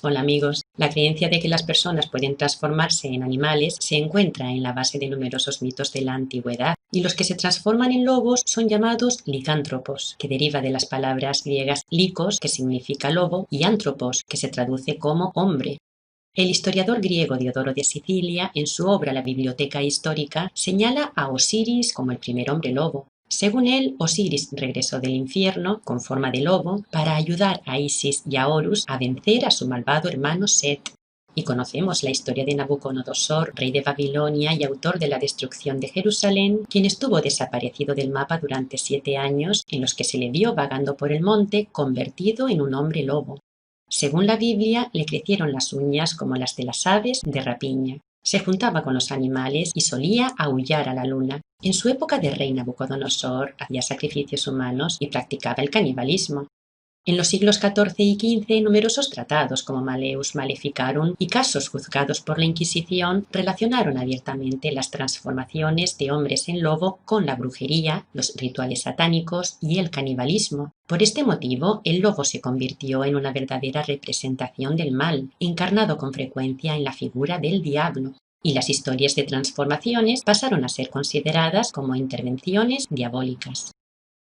Hola amigos, la creencia de que las personas pueden transformarse en animales se encuentra en la base de numerosos mitos de la antigüedad, y los que se transforman en lobos son llamados licántropos, que deriva de las palabras griegas likos, que significa lobo, y antropos, que se traduce como hombre. El historiador griego Diodoro de Sicilia, en su obra La Biblioteca Histórica, señala a Osiris como el primer hombre lobo. Según él, Osiris regresó del infierno con forma de lobo para ayudar a Isis y a Horus a vencer a su malvado hermano Set. Y conocemos la historia de Nabucodonosor, rey de Babilonia y autor de la destrucción de Jerusalén, quien estuvo desaparecido del mapa durante 7 años, en los que se le vio vagando por el monte convertido en un hombre lobo. Según la Biblia, le crecieron las uñas como las de las aves de rapiña. Se juntaba con los animales y solía aullar a la luna. En su época de rey Nabucodonosor hacía sacrificios humanos y practicaba el canibalismo. En los siglos XIV y XV, numerosos tratados como Malleus Maleficarum y casos juzgados por la Inquisición relacionaron abiertamente las transformaciones de hombres en lobo con la brujería, los rituales satánicos y el canibalismo. Por este motivo, el lobo se convirtió en una verdadera representación del mal, encarnado con frecuencia en la figura del diablo. Y las historias de transformaciones pasaron a ser consideradas como intervenciones diabólicas.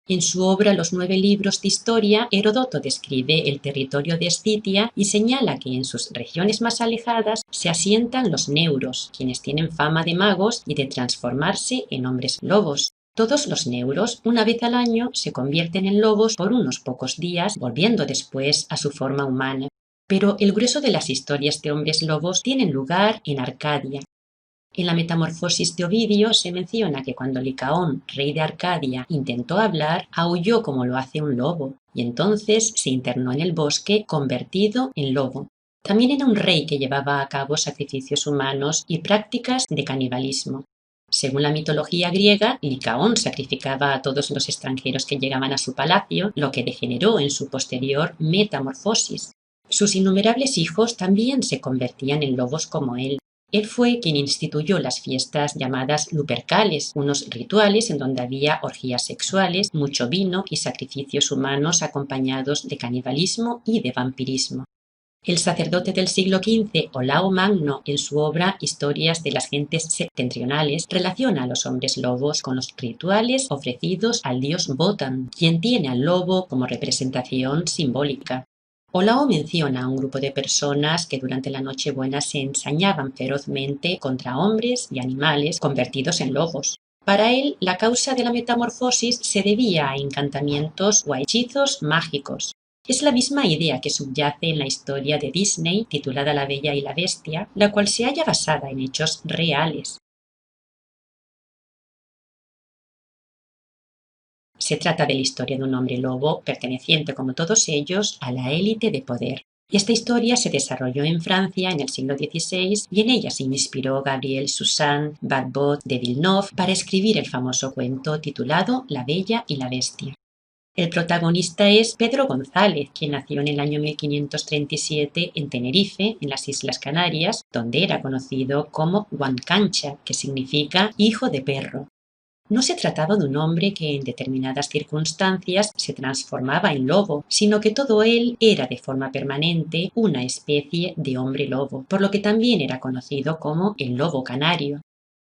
En su obra Los 9 libros de historia, Heródoto describe el territorio de Escitia y señala que en sus regiones más alejadas se asientan los neuros, quienes tienen fama de magos y de transformarse en hombres lobos. Todos los neuros, una vez al año, se convierten en lobos por unos pocos días, volviendo después a su forma humana. Pero el grueso de las historias de hombres lobos tienen lugar en Arcadia. En la Metamorfosis de Ovidio se menciona que cuando Licaón, rey de Arcadia, intentó hablar, aulló como lo hace un lobo, y entonces se internó en el bosque convertido en lobo. También era un rey que llevaba a cabo sacrificios humanos y prácticas de canibalismo. Según la mitología griega, Licaón sacrificaba a todos los extranjeros que llegaban a su palacio, lo que degeneró en su posterior metamorfosis. Sus innumerables hijos también se convertían en lobos como él. Él fue quien instituyó las fiestas llamadas Lupercales, unos rituales en donde había orgías sexuales, mucho vino y sacrificios humanos acompañados de canibalismo y de vampirismo. El sacerdote del siglo XV, Olao Magno, en su obra Historias de las gentes septentrionales, relaciona a los hombres lobos con los rituales ofrecidos al dios Wotan, quien tiene al lobo como representación simbólica. Olao menciona a un grupo de personas que durante la Nochebuena se ensañaban ferozmente contra hombres y animales convertidos en lobos. Para él, la causa de la metamorfosis se debía a encantamientos o a hechizos mágicos. Es la misma idea que subyace en la historia de Disney titulada La Bella y la Bestia, la cual se halla basada en hechos reales. Se trata de la historia de un hombre lobo perteneciente, como todos ellos, a la élite de poder. Esta historia se desarrolló en Francia en el siglo XVI y en ella se inspiró Gabriel Suzanne Barbot de Villeneuve para escribir el famoso cuento titulado La Bella y la Bestia. El protagonista es Pedro González, quien nació en el año 1537 en Tenerife, en las Islas Canarias, donde era conocido como Huancancha, que significa hijo de perro. No se trataba de un hombre que en determinadas circunstancias se transformaba en lobo, sino que todo él era de forma permanente una especie de hombre lobo, por lo que también era conocido como el lobo canario.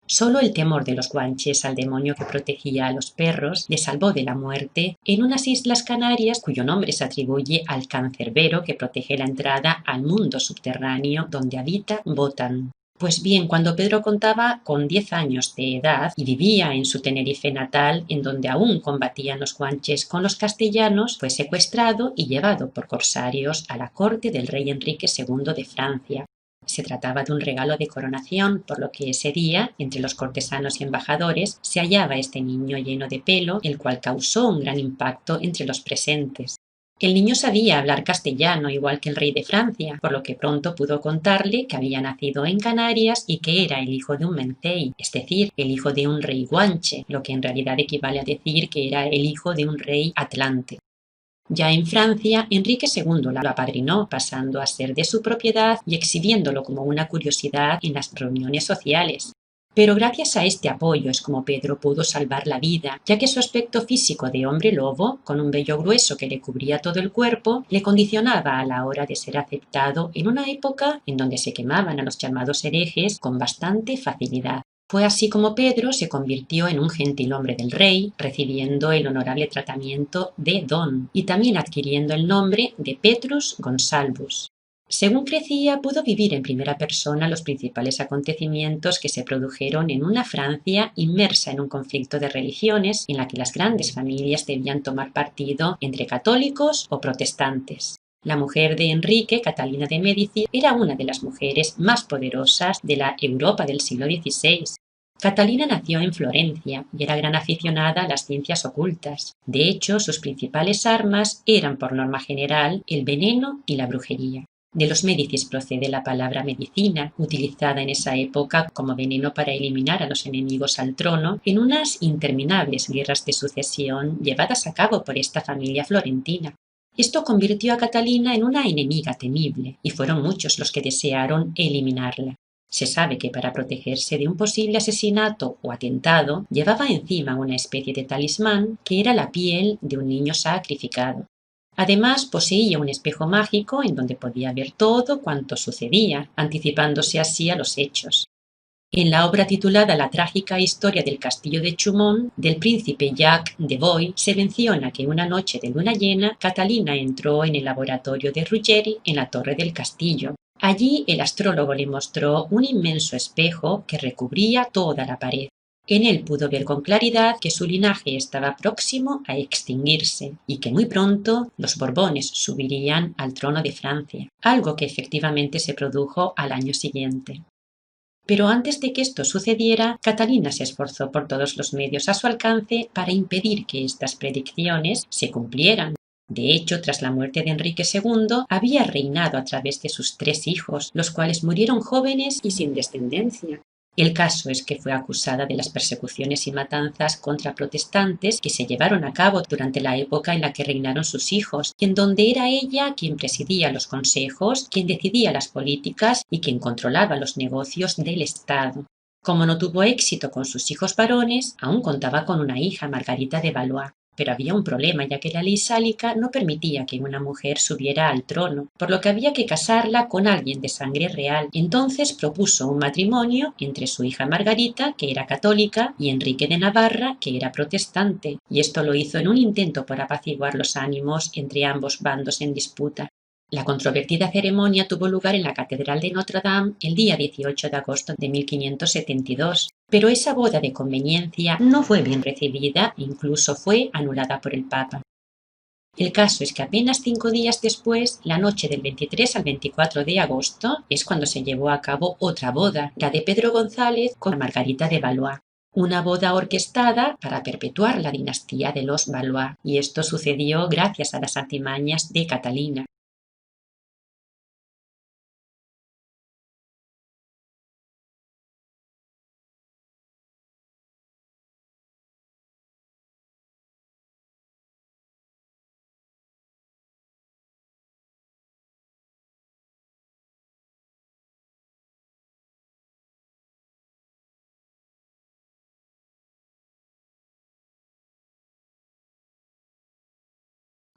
Solo el temor de los guanches al demonio que protegía a los perros le salvó de la muerte en unas Islas Canarias cuyo nombre se atribuye al cancerbero que protege la entrada al mundo subterráneo donde habita Wotan. Pues bien, cuando Pedro contaba con 10 años de edad y vivía en su Tenerife natal, en donde aún combatían los guanches con los castellanos, fue secuestrado y llevado por corsarios a la corte del rey Enrique II de Francia. Se trataba de un regalo de coronación, por lo que ese día, entre los cortesanos y embajadores, se hallaba este niño lleno de pelo, el cual causó un gran impacto entre los presentes. El niño sabía hablar castellano igual que el rey de Francia, por lo que pronto pudo contarle que había nacido en Canarias y que era el hijo de un mencey, es decir, el hijo de un rey guanche, lo que en realidad equivale a decir que era el hijo de un rey atlante. Ya en Francia, Enrique II lo apadrinó, pasando a ser de su propiedad y exhibiéndolo como una curiosidad en las reuniones sociales. Pero gracias a este apoyo es como Pedro pudo salvar la vida, ya que su aspecto físico de hombre lobo, con un vello grueso que le cubría todo el cuerpo, le condicionaba a la hora de ser aceptado en una época en donde se quemaban a los llamados herejes con bastante facilidad. Fue así como Pedro se convirtió en un gentilhombre del rey, recibiendo el honorable tratamiento de don y también adquiriendo el nombre de Petrus Gonsalvus. Según crecía, pudo vivir en primera persona los principales acontecimientos que se produjeron en una Francia inmersa en un conflicto de religiones en la que las grandes familias debían tomar partido entre católicos o protestantes. La mujer de Enrique, Catalina de Médicis, era una de las mujeres más poderosas de la Europa del siglo XVI. Catalina nació en Florencia y era gran aficionada a las ciencias ocultas. De hecho, sus principales armas eran, por norma general, el veneno y la brujería. De los Médicis procede la palabra medicina, utilizada en esa época como veneno para eliminar a los enemigos al trono en unas interminables guerras de sucesión llevadas a cabo por esta familia florentina. Esto convirtió a Catalina en una enemiga temible, y fueron muchos los que desearon eliminarla. Se sabe que para protegerse de un posible asesinato o atentado llevaba encima una especie de talismán que era la piel de un niño sacrificado. Además, poseía un espejo mágico en donde podía ver todo cuanto sucedía, anticipándose así a los hechos. En la obra titulada La trágica historia del castillo de Chaumont, del príncipe Jacques de Boy, se menciona que una noche de luna llena, Catalina entró en el laboratorio de Ruggeri en la torre del castillo. Allí el astrólogo le mostró un inmenso espejo que recubría toda la pared. En él pudo ver con claridad que su linaje estaba próximo a extinguirse y que muy pronto los Borbones subirían al trono de Francia, algo que efectivamente se produjo al año siguiente. Pero antes de que esto sucediera, Catalina se esforzó por todos los medios a su alcance para impedir que estas predicciones se cumplieran. De hecho, tras la muerte de Enrique II, había reinado a través de sus 3 hijos, los cuales murieron jóvenes y sin descendencia. El caso es que fue acusada de las persecuciones y matanzas contra protestantes que se llevaron a cabo durante la época en la que reinaron sus hijos, y en donde era ella quien presidía los consejos, quien decidía las políticas y quien controlaba los negocios del Estado. Como no tuvo éxito con sus hijos varones, aún contaba con una hija, Margarita de Valois. Pero había un problema, ya que la ley sálica no permitía que una mujer subiera al trono, por lo que había que casarla con alguien de sangre real. Entonces propuso un matrimonio entre su hija Margarita, que era católica, y Enrique de Navarra, que era protestante, y esto lo hizo en un intento por apaciguar los ánimos entre ambos bandos en disputa. La controvertida ceremonia tuvo lugar en la Catedral de Notre Dame el día 18 de agosto de 1572, pero esa boda de conveniencia no fue bien recibida e incluso fue anulada por el Papa. El caso es que apenas 5 días después, la noche del 23 al 24 de agosto, es cuando se llevó a cabo otra boda, la de Pedro González con Margarita de Valois. Una boda orquestada para perpetuar la dinastía de los Valois, y esto sucedió gracias a las artimañas de Catalina.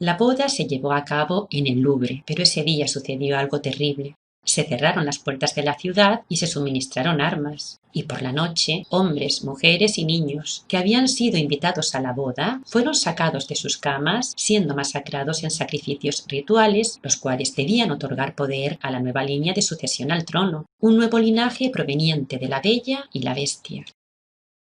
La boda se llevó a cabo en el Louvre, pero ese día sucedió algo terrible. Se cerraron las puertas de la ciudad y se suministraron armas. Y por la noche, hombres, mujeres y niños que habían sido invitados a la boda fueron sacados de sus camas, siendo masacrados en sacrificios rituales, los cuales debían otorgar poder a la nueva línea de sucesión al trono, un nuevo linaje proveniente de la Bella y la Bestia.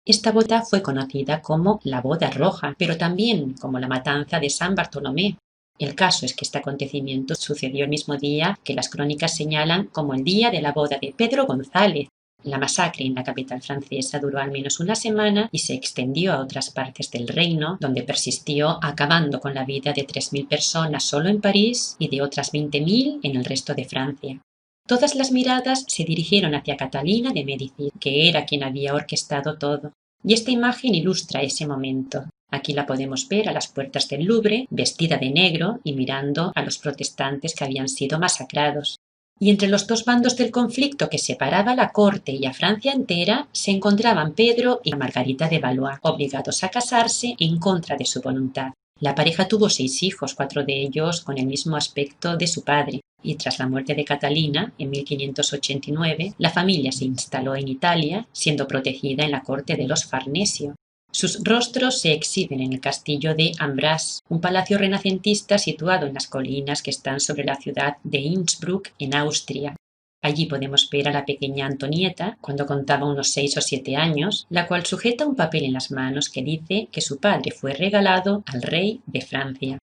Esta boda fue conocida como la Boda Roja, pero también como la Matanza de San Bartolomé. El caso es que este acontecimiento sucedió el mismo día que las crónicas señalan como el día de la boda de Pedro González. La masacre en la capital francesa duró al menos una semana y se extendió a otras partes del reino, donde persistió acabando con la vida de 3.000 personas solo en París y de otras 20.000 en el resto de Francia. Todas las miradas se dirigieron hacia Catalina de Médicis, que era quien había orquestado todo, y esta imagen ilustra ese momento. Aquí la podemos ver a las puertas del Louvre, vestida de negro y mirando a los protestantes que habían sido masacrados. Y entre los dos bandos del conflicto que separaba a la corte y a Francia entera se encontraban Pedro y Margarita de Valois, obligados a casarse en contra de su voluntad. La pareja tuvo 6 hijos, 4 de ellos con el mismo aspecto de su padre, y tras la muerte de Catalina, en 1589, la familia se instaló en Italia, siendo protegida en la corte de los Farnesio. Sus rostros se exhiben en el castillo de Ambras, un palacio renacentista situado en las colinas que están sobre la ciudad de Innsbruck, en Austria. Allí podemos ver a la pequeña Antonieta, cuando contaba unos 6 o 7 años, la cual sujeta un papel en las manos que dice que su padre fue regalado al rey de Francia.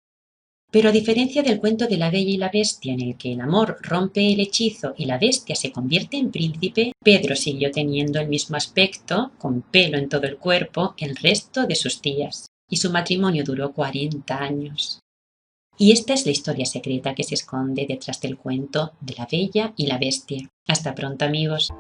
Pero a diferencia del cuento de la Bella y la Bestia, en el que el amor rompe el hechizo y la bestia se convierte en príncipe, Pedro siguió teniendo el mismo aspecto, con pelo en todo el cuerpo, el resto de sus días, y su matrimonio duró 40 años. Y esta es la historia secreta que se esconde detrás del cuento de la Bella y la Bestia. Hasta pronto, amigos.